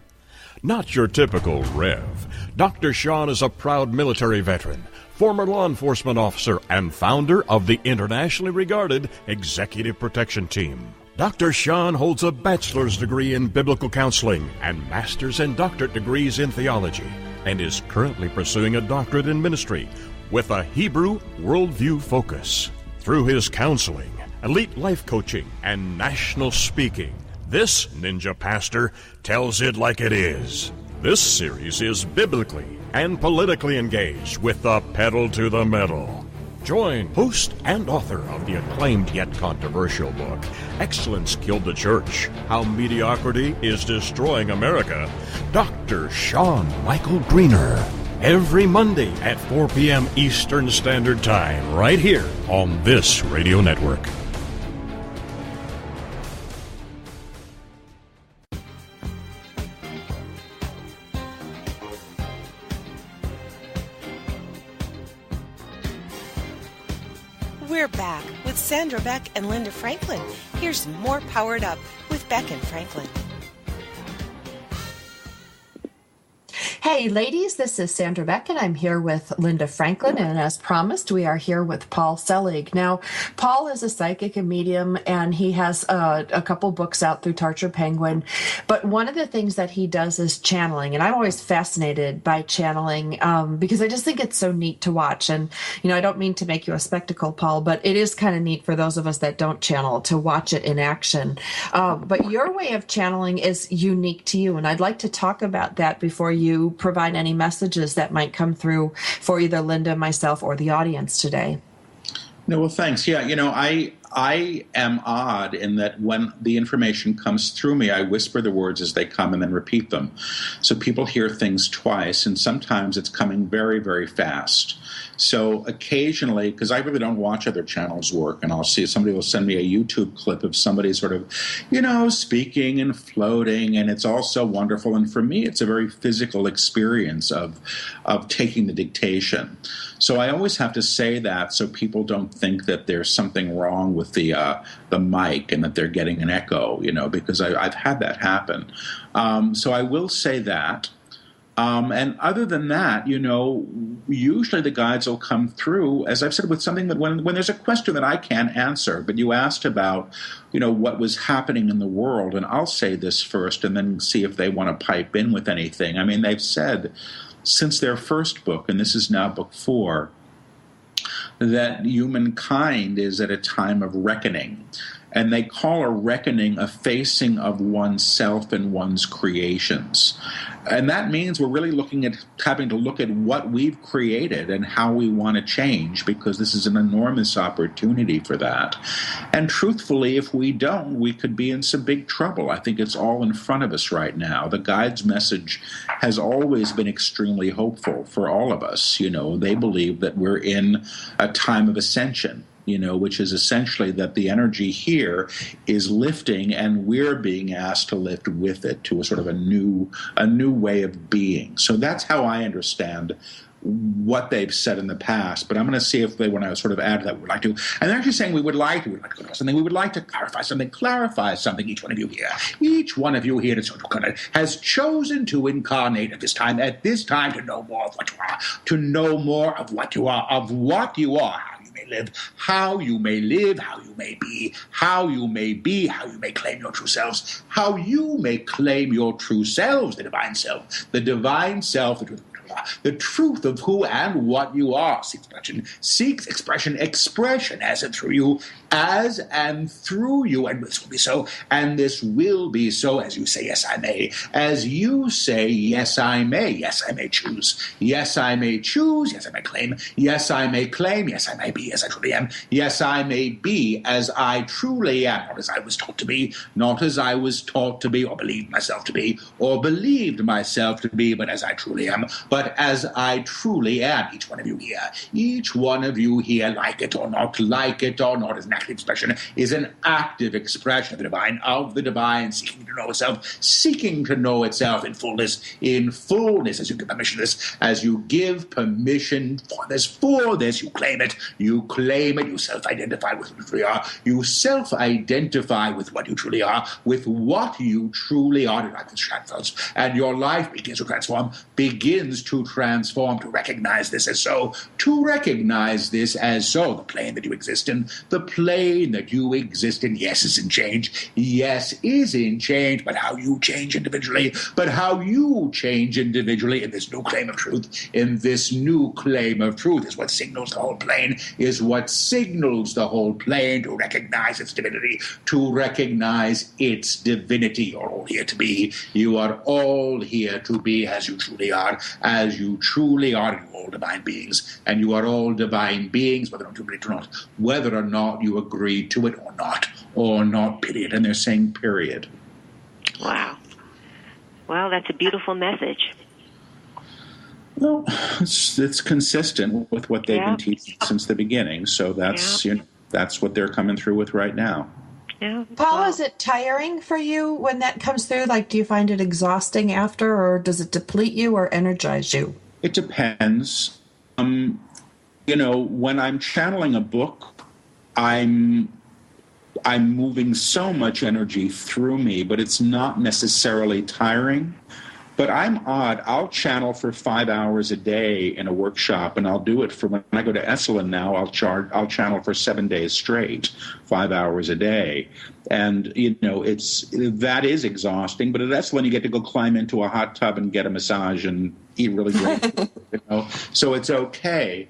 Not your typical Rev. Dr. Sean is a proud military veteran, former law enforcement officer, and founder of the internationally regarded Executive Protection Team. Dr. Sean holds a bachelor's degree in biblical counseling and master's and doctorate degrees in theology, and is currently pursuing a doctorate in ministry with a Hebrew worldview focus. Through his counseling, elite life coaching, and national speaking, this ninja pastor tells it like it is. This series is biblically and politically engaged with the pedal to the metal. Join host and author of the acclaimed yet controversial book, Excellence Killed the Church, How Mediocrity is Destroying America, Dr. Sean Michael Greener, every Monday at 4 p.m. Eastern Standard Time, right here on this radio network. We're back with Sandra Beck and Linda Franklin. Here's more Powered Up with Beck and Franklin. Hey, ladies, this is Sandra Beck, and I'm here with Linda Franklin, and as promised, we are here with Paul Selig. Now, Paul is a psychic and medium, and he has a couple books out through Torture Penguin, but one of the things that he does is channeling, and I'm always fascinated by channeling because I just think it's so neat to watch, and, you know, I don't mean to make you a spectacle, Paul, but it is kind of neat for those of us that don't channel to watch it in action. But your way of channeling is unique to you, and I'd like to talk about that before you provide any messages that might come through for either Linda, myself, or the audience today. No, well, thanks. Yeah, you know, I am odd in that when the information comes through me, I whisper the words as they come and then repeat them. So people hear things twice, and sometimes it's coming very, very fast. So occasionally, because I really don't watch other channels work, and I'll see somebody will send me a YouTube clip of somebody sort of, you know, speaking and floating, and it's all so wonderful. And for me, it's a very physical experience of taking the dictation. So I always have to say that so people don't think that there's something wrong with the mic and that they're getting an echo, you know, because I've had that happen. So I will say that. And other than that, you know, usually the guides will come through, as I've said, with something that when there's a question that I can't answer, but you asked about, you know, what was happening in the world, and I'll say this first and then see if they want to pipe in with anything. I mean, they've said since their first book, and this is now book 4, that humankind is at a time of reckoning. And they call a reckoning a facing of oneself and one's creations. And that means we're really looking at having to look at what we've created and how we want to change, because this is an enormous opportunity for that. And truthfully, if we don't, we could be in some big trouble. I think it's all in front of us right now. The guide's message has always been extremely hopeful for all of us. You know, they believe that we're in a time of ascension, you know, which is essentially that the energy here is lifting and we're being asked to lift with it to a sort of a new way of being. So that's how I understand what they've said in the past, but I'm going to see if they want to sort of add to that. We would like to, and they're actually saying we would like to go to something, we would like to clarify something, each one of you here has chosen to incarnate at this time to know more of what you are, of what you are, how you may live, how you may be, how you may claim your true selves, how you may claim your true selves, the divine self, the truth of who and what you are. Seeks expression as and through you, as and through you, and this will be so, and this will be so, as you say, yes, I may. As you say, yes, I may. Yes, I may choose. Yes, I may choose. Yes, I may claim. Yes, I may claim. Yes, I may be as I truly am. Yes, I may be as I truly am. Not as I was taught to be, not as I was taught to be, or believed myself to be, but as I truly am. But but as I truly am. Each one of you here, like it or not is an active expression, is an active expression of the divine, seeking to know itself in fullness, as you give permission to this, as you give permission for this, you claim it, you self-identify with what you truly are, you self-identify with what you truly are, with what you truly are, and your life begins to transform, to recognize this as so, the plane that you exist in, yes, is in change, but how you change individually, in this new claim of truth, is what signals the whole plane, to recognize its divinity, You're all here to be. You are all here to be as you truly are, you're all divine beings, and you are all divine beings, whether or not you agree to it or not, period. And they're saying period. Wow. Well, that's a beautiful message. Well, it's consistent with what they've been teaching since the beginning, so that's what they're coming through with right now. Yeah. Paul, is it tiring for you when that comes through? Like, do you find it exhausting after, or does it deplete you or energize you? It depends. When I'm channeling a book, I'm moving so much energy through me, but it's not necessarily tiring. But I'm odd. I'll channel for 5 hours a day in a workshop, and I'll do it when I go to Esalen now. I'll channel for 7 days straight, 5 hours a day, and that is exhausting. But at Esalen, you get to go climb into a hot tub and get a massage and eat really great food, so it's okay.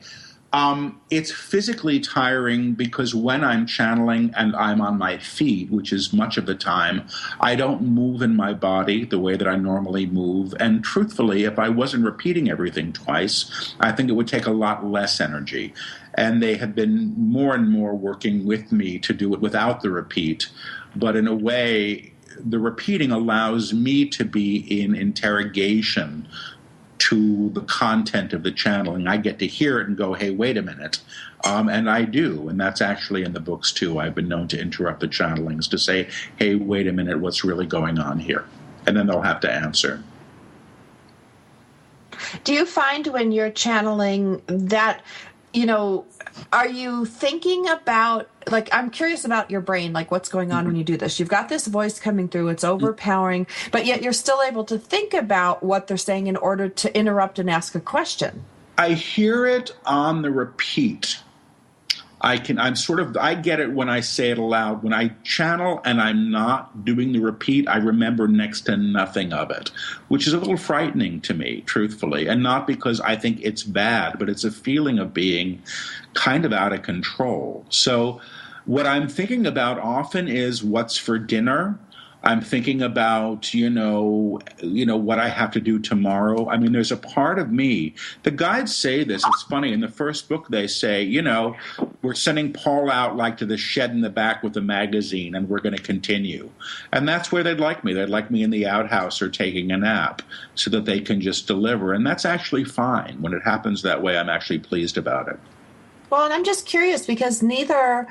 It's physically tiring because when I'm channeling and I'm on my feet, which is much of the time, I don't move in my body the way that I normally move. And truthfully, if I wasn't repeating everything twice, I think it would take a lot less energy. And they have been more and more working with me to do it without the repeat. But in a way, the repeating allows me to be in interrogation to the content of the channeling. I get to hear it and go, hey, wait a minute. And I do. And that's actually in the books, too. I've been known to interrupt the channelings to say, hey, wait a minute, what's really going on here? And then they'll have to answer. Do you find when you're channeling that, are you thinking about, I'm curious about your brain, what's going on when you do this? You've got this voice coming through, it's overpowering, but yet you're still able to think about what they're saying in order to interrupt and ask a question. I hear it on the repeat. I get it when I say it aloud. When I channel and I'm not doing the repeat, I remember next to nothing of it, which is a little frightening to me, truthfully. And not because I think it's bad, but it's a feeling of being kind of out of control. So what I'm thinking about often is what's for dinner. I'm thinking about, what I have to do tomorrow. I mean, there's a part of me. The guides say this. It's funny. In the first book, they say, we're sending Paul out to the shed in the back with a magazine, and we're going to continue. And that's where they'd like me. They'd like me in the outhouse or taking a nap so that they can just deliver. And that's actually fine. When it happens that way, I'm actually pleased about it. Well, and I'm just curious because neither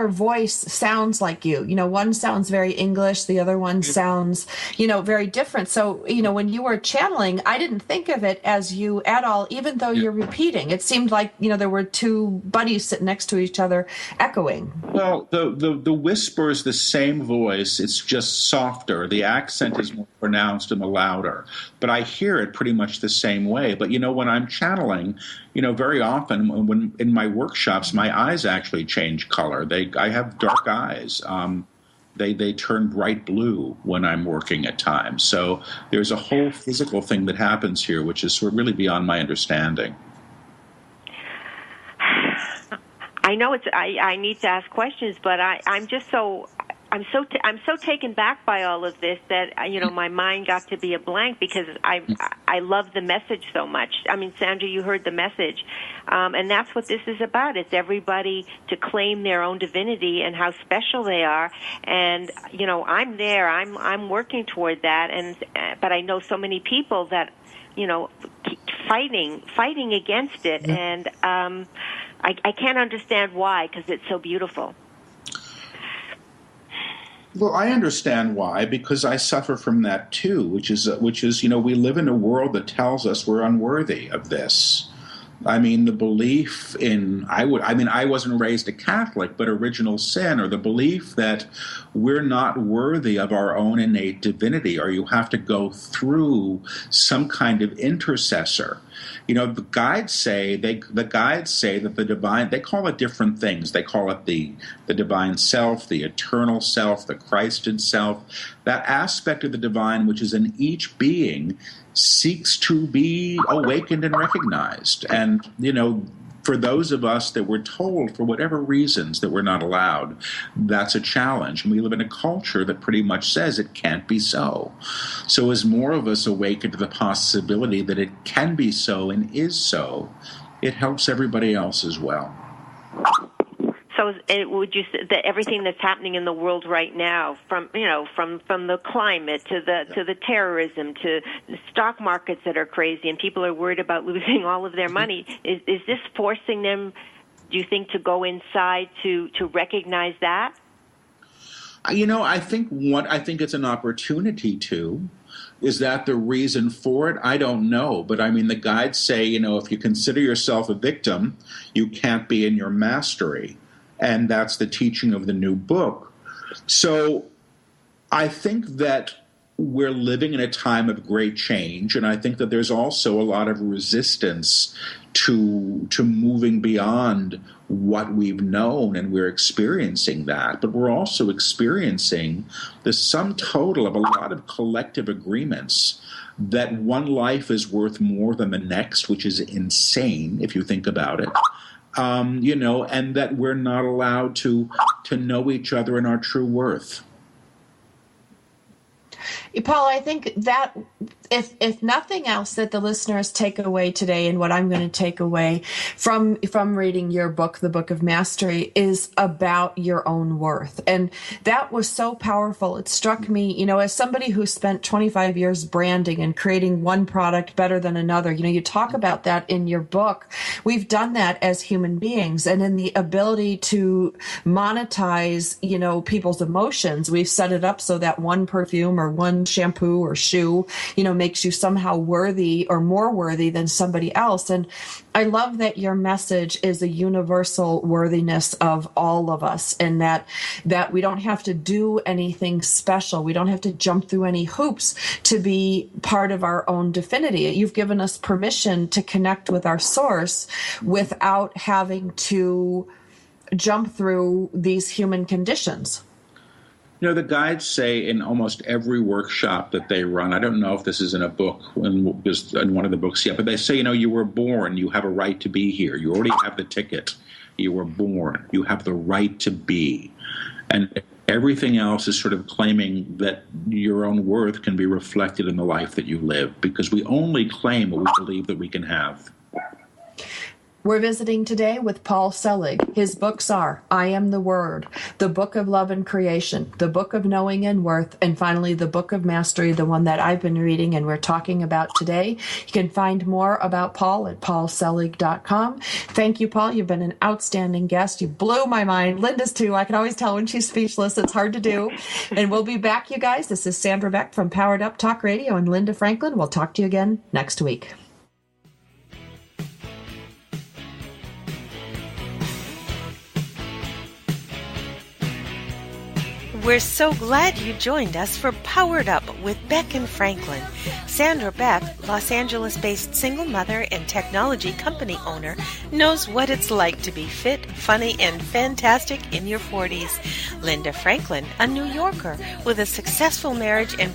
voice sounds like you. One sounds very English, the other one sounds, very different. So, when you were channeling, I didn't think of it as you at all, even though you're repeating. It seemed like, there were two buddies sitting next to each other echoing. Well, the whisper is the same voice. It's just softer. The accent is more pronounced and louder. But I hear it pretty much the same way. But, when I'm channeling, very often when in my workshops, my eyes actually change color. I have dark eyes. They turn bright blue when I'm working at times. So there's a whole physical thing that happens here, which is really beyond my understanding. I know I need to ask questions, but I'm so taken back by all of this that my mind got to be a blank because I love the message so much. I mean, Sandra, you heard the message, and that's what this is about. It's everybody to claim their own divinity and how special they are. And I'm there. I'm working toward that. But I know so many people that fighting against it, and I can't understand why, because it's so beautiful. Well, I understand why, because I suffer from that too, which is we live in a world that tells us we're unworthy of this. I mean, the belief in, I wasn't raised a Catholic, but original sin, or the belief that we're not worthy of our own innate divinity, or you have to go through some kind of intercessor. The guides say that the divine, they call it different things. They call it the divine self, the eternal self, the Christed self. That aspect of the divine which is in each being seeks to be awakened and recognized. And, for those of us that were told for whatever reasons that we're not allowed, that's a challenge. And we live in a culture that pretty much says it can't be so. So as more of us awaken to the possibility that it can be so and is so, it helps everybody else as well. So would you say that everything that's happening in the world right now, from the climate to the terrorism to the stock markets that are crazy and people are worried about losing all of their money, is this forcing them, do you think, to go inside to recognize that? I think it's an opportunity to. Is that the reason for it? I don't know. But the guides say, if you consider yourself a victim, you can't be in your mastery. And that's the teaching of the new book. So I think that we're living in a time of great change, and I think that there's also a lot of resistance to moving beyond what we've known, and we're experiencing that. But we're also experiencing the sum total of a lot of collective agreements that one life is worth more than the next, which is insane if you think about it. And that we're not allowed to know each other and our true worth. Paul, I think that if nothing else that the listeners take away today, and what I'm going to take away from reading your book, The Book of Mastery, is about your own worth. And that was so powerful. It struck me, as somebody who spent 25 years branding and creating one product better than another, you talk about that in your book. We've done that as human beings, and in the ability to monetize, people's emotions. We've set it up so that one perfume or one shampoo or shoe, makes you somehow worthy or more worthy than somebody else. And I love that your message is a universal worthiness of all of us, and that we don't have to do anything special. We don't have to jump through any hoops to be part of our own divinity. You've given us permission to connect with our source without having to jump through these human conditions. The guides say in almost every workshop that they run, I don't know if this is in a book, in one of the books yet, but they say, you were born, you have a right to be here. You already have the ticket. You were born. You have the right to be. And everything else is sort of claiming that your own worth can be reflected in the life that you live, because we only claim what we believe that we can have. We're visiting today with Paul Selig. His books are I Am the Word, The Book of Love and Creation, The Book of Knowing and Worth, and finally The Book of Mastery, the one that I've been reading and we're talking about today. You can find more about Paul at paulselig.com. Thank you, Paul. You've been an outstanding guest. You blew my mind. Linda's too. I can always tell when she's speechless. It's hard to do. And we'll be back, you guys. This is Sandra Beck from Powered Up Talk Radio and Linda Franklin. We'll talk to you again next week. We're so glad you joined us for Powered Up with Beck and Franklin. Sandra Beck, Los Angeles-based single mother and technology company owner, knows what it's like to be fit, funny, and fantastic in your 40s. Linda Franklin, a New Yorker with a successful marriage and